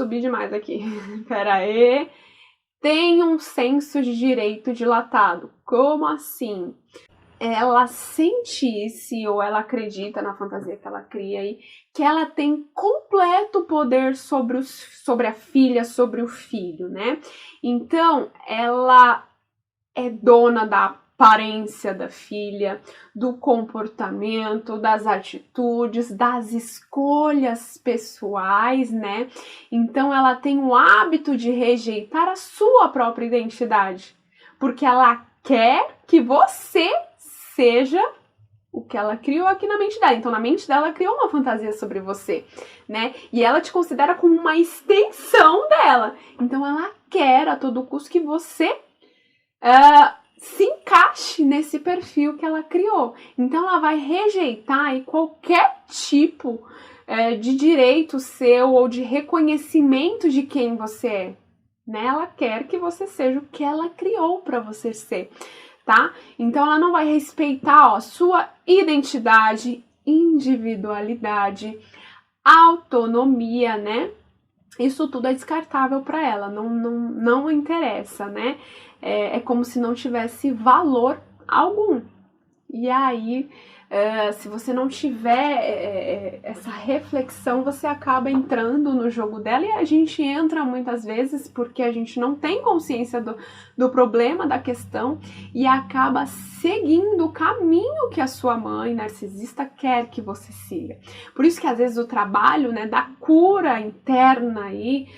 subir demais aqui. Pera aí. Tem um senso de direito dilatado. Como assim? Ela sente ou ela acredita na fantasia que ela cria aí, que ela tem completo poder sobre a filha, sobre o filho, né? Então, ela é dona da aparência da filha, do comportamento, das atitudes, das escolhas pessoais, né? Então ela tem o hábito de rejeitar a sua própria identidade, porque ela quer que você seja o que ela criou aqui na mente dela. Então, na mente dela, ela criou uma fantasia sobre você, né? E ela te considera como uma extensão dela. Então, ela quer a todo custo que você se encaixe nesse perfil que ela criou. Então ela vai rejeitar aí qualquer tipo de direito seu ou de reconhecimento de quem você é. Né? Ela quer que você seja o que ela criou para você ser, tá? Então ela não vai respeitar, ó, sua identidade, individualidade, autonomia, né? Isso tudo é descartável para ela, não interessa, né? É como se não tivesse valor algum. E aí, se você não tiver essa reflexão, você acaba entrando no jogo dela, e a gente entra muitas vezes porque a gente não tem consciência do problema, da questão, e acaba seguindo o caminho que a sua mãe narcisista quer que você siga. Por isso que às vezes o trabalho, né, da cura interna aí,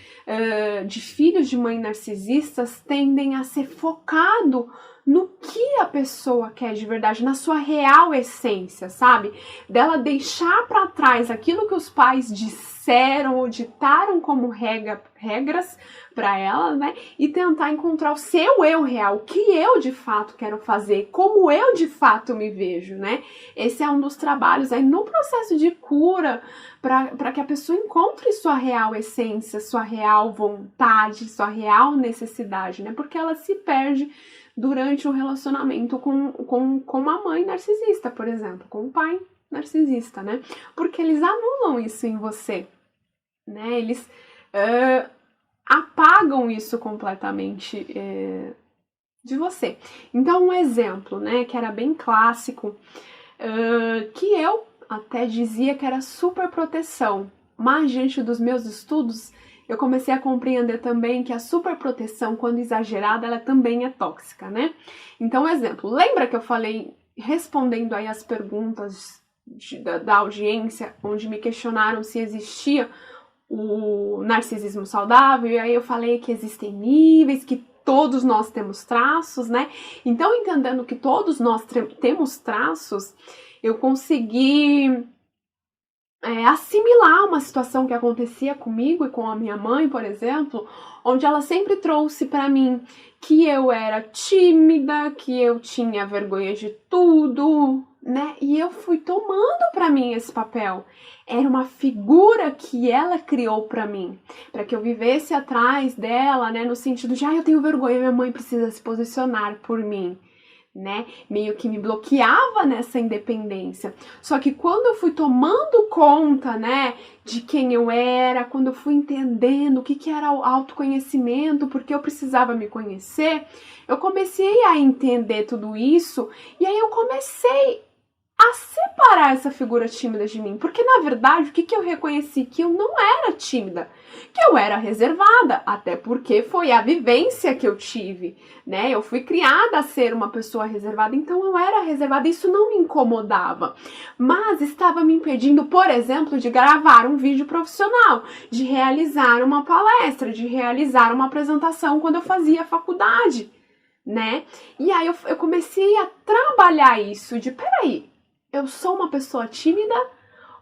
de filhos de mãe narcisistas tendem a ser focado no que a pessoa quer de verdade, na sua real essência, sabe? Dela deixar para trás aquilo que os pais disseram ou ditaram como regras para ela, né? E tentar encontrar o seu eu real, o que eu de fato quero fazer, como eu de fato me vejo, né? Esse é um dos trabalhos aí no processo de cura, para que a pessoa encontre sua real essência, sua real vontade, sua real necessidade, né? Porque ela se perde durante um relacionamento com a mãe narcisista, por exemplo, com o pai narcisista, né? Porque eles anulam isso em você, né? Eles apagam isso completamente de você. Então, um exemplo, né, que era bem clássico, que eu até dizia que era super proteção, mas diante dos meus estudos, eu comecei a compreender também que a superproteção, quando exagerada, ela também é tóxica, né? Então, exemplo, lembra que eu falei, respondendo aí as perguntas da audiência, onde me questionaram se existia o narcisismo saudável, e aí eu falei que existem níveis, que todos nós temos traços, né? Então, entendendo que todos nós temos traços, eu consegui assimilar uma situação que acontecia comigo e com a minha mãe, por exemplo, onde ela sempre trouxe para mim que eu era tímida, que eu tinha vergonha de tudo, né? E eu fui tomando para mim esse papel. Era uma figura que ela criou para mim, para que eu vivesse atrás dela, né, no sentido de, eu tenho vergonha, minha mãe precisa se posicionar por mim. Né? Meio que me bloqueava nessa independência. Só que quando eu fui tomando conta, né, de quem eu era, quando eu fui entendendo o que era o autoconhecimento, porque eu precisava me conhecer, eu comecei a entender tudo isso, e aí eu comecei a separar essa figura tímida de mim, porque na verdade o que eu reconheci? Que eu não era tímida, que eu era reservada, até porque foi a vivência que eu tive, né? Eu fui criada a ser uma pessoa reservada, então eu era reservada, isso não me incomodava, mas estava me impedindo, por exemplo, de gravar um vídeo profissional, de realizar uma palestra, de realizar uma apresentação quando eu fazia faculdade, né? E aí eu comecei a trabalhar isso de, peraí, eu sou uma pessoa tímida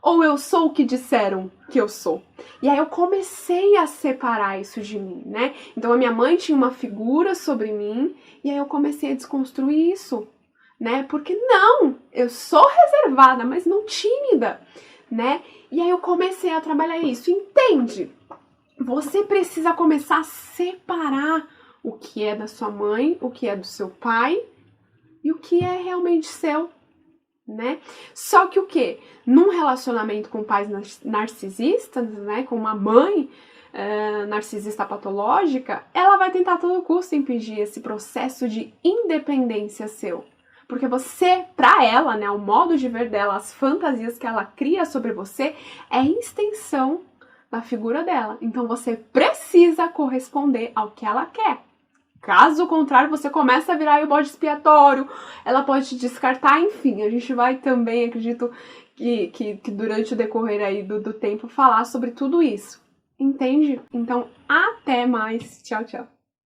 ou eu sou o que disseram que eu sou? E aí eu comecei a separar isso de mim, né? Então a minha mãe tinha uma figura sobre mim e aí eu comecei a desconstruir isso, né? Porque não, eu sou reservada, mas não tímida, né? E aí eu comecei a trabalhar isso. Entende? Você precisa começar a separar o que é da sua mãe, o que é do seu pai e o que é realmente seu. Né? Só que o que? Num relacionamento com pais narcisistas, né, com uma mãe narcisista patológica, ela vai tentar a todo custo impedir esse processo de independência seu. Porque você, pra ela, né, o modo de ver dela, as fantasias que ela cria sobre você, é extensão da figura dela. Então você precisa corresponder ao que ela quer. Caso contrário, você começa a virar o bode expiatório, ela pode te descartar, enfim. A gente vai também, acredito, que durante o decorrer aí do tempo, falar sobre tudo isso. Entende? Então, até mais. Tchau, tchau.